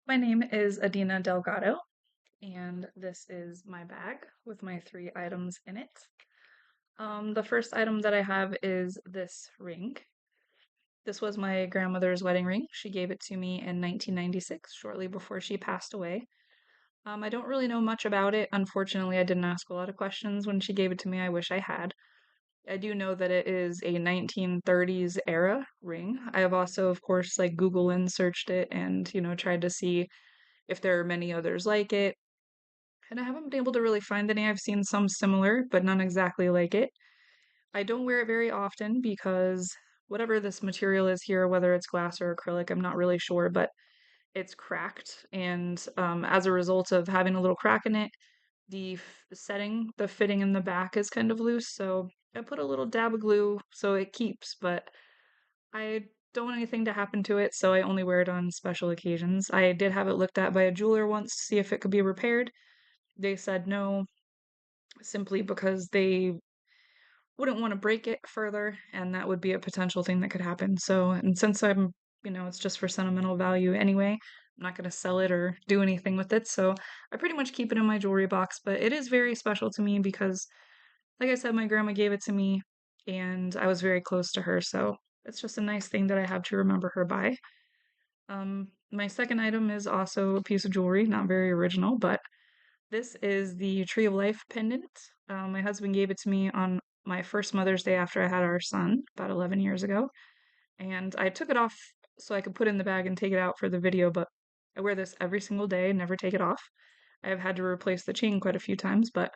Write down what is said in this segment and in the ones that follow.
My name is Adina Delgado, and this is my bag with my three items in it. The first item that I have is this ring. This was my grandmother's wedding ring. She gave it to me in 1996, shortly before she passed away. I don't really know much about it. Unfortunately, I didn't ask a lot of questions when she gave it to me. I wish I had. I do know that it is a 1930s era ring. I have also, of course, like Google and searched it and, tried to see if there are many others like it. And I haven't been able to really find any. I've seen some similar, but none exactly like it. I don't wear it very often because whatever this material is here, whether it's glass or acrylic, I'm not really sure, but it's cracked. And as a result of having a little crack in it, the fitting in the back is kind of loose. So I put a little dab of glue so it keeps, but I don't want anything to happen to it, so I only wear it on special occasions. I did have it looked at by a jeweler once to see if it could be repaired. They said no, simply because they wouldn't want to break it further, and that would be a potential thing that could happen. So, and since it's just for sentimental value anyway, I'm not going to sell it or do anything with it. So, I pretty much keep it in my jewelry box, but it is very special to me because, like I said, my grandma gave it to me and I was very close to her. So, it's just a nice thing that I have to remember her by. My second item is also a piece of jewelry, not very original, but this is the Tree of Life pendant. My husband gave it to me on my first Mother's Day after I had our son about 11 years ago. And I took it off so I could put it in the bag and take it out for the video, but I wear this every single day, never take it off. I have had to replace the chain quite a few times, but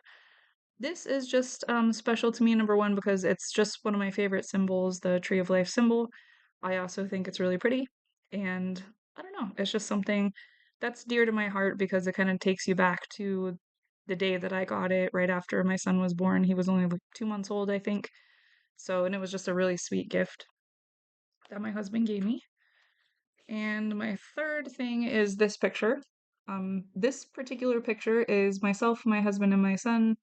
this is just special to me, number one, because it's just one of my favorite symbols, the Tree of Life symbol. I also think it's really pretty. And I don't know, it's just something that's dear to my heart because it kind of takes you back to the day that I got it right after my son was born. He was only like 2 months old, I think. So, and it was just a really sweet gift that my husband gave me. And my third thing is this picture. This particular picture is myself, my husband, and my son,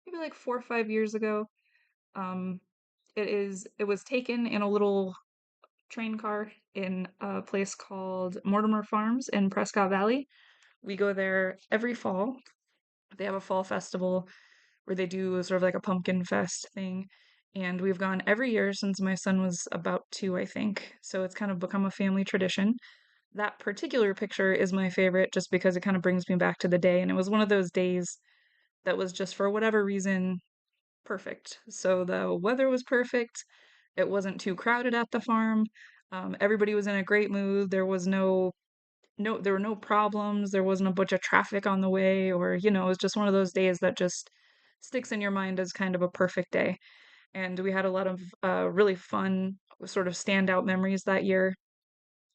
maybe like 4 or 5 years ago. Um, it was taken in a little train car in a place called Mortimer Farms in Prescott Valley. We go there every fall. They have a fall festival where they do sort of like a pumpkin fest thing. And we've gone every year since my son was about two, I think. So it's kind of become a family tradition. That particular picture is my favorite just because it kind of brings me back to the day. And it was one of those days that was just for whatever reason perfect. So the weather was perfect. It wasn't too crowded at the farm. Everybody was in a great mood. There were no problems. There wasn't a bunch of traffic on the way, or it was just one of those days that just sticks in your mind as kind of a perfect day. And we had a lot of really fun, sort of standout memories that year.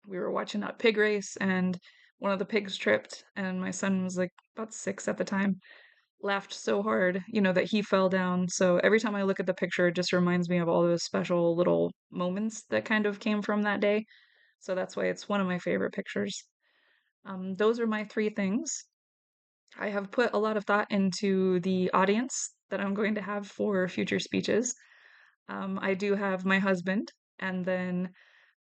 We were watching that pig race, and one of the pigs tripped, and my son was like about 6 at the time, laughed so hard, that he fell down. So every time I look at the picture, it just reminds me of all those special little moments that kind of came from that day. So that's why it's one of my favorite pictures. Those are my three things. I have put a lot of thought into the audience that I'm going to have for future speeches. I do have my husband, and then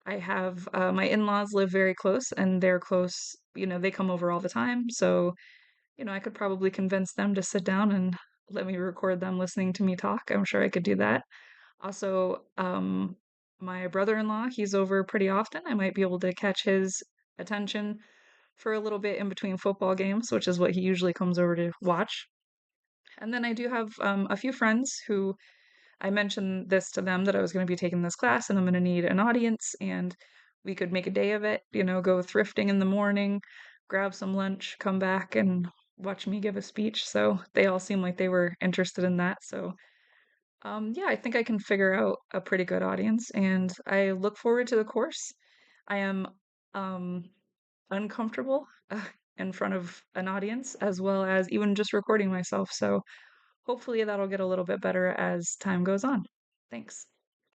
I have my in laws live very close, and they're close. They come over all the time. So I could probably convince them to sit down and let me record them listening to me talk. I'm sure I could do that. Also, my brother-in-law, he's over pretty often. I might be able to catch his attention for a little bit in between football games, which is what he usually comes over to watch. And then I do have a few friends who I mentioned this to them that I was going to be taking this class and I'm going to need an audience, and we could make a day of it, go thrifting in the morning, grab some lunch, come back and watch me give a speech. So they all seem like they were interested in that. So yeah, I think I can figure out a pretty good audience, and I look forward to the course. I am um, uncomfortable in front of an audience as well as even just recording myself. So hopefully that'll get a little bit better as time goes on. Thanks.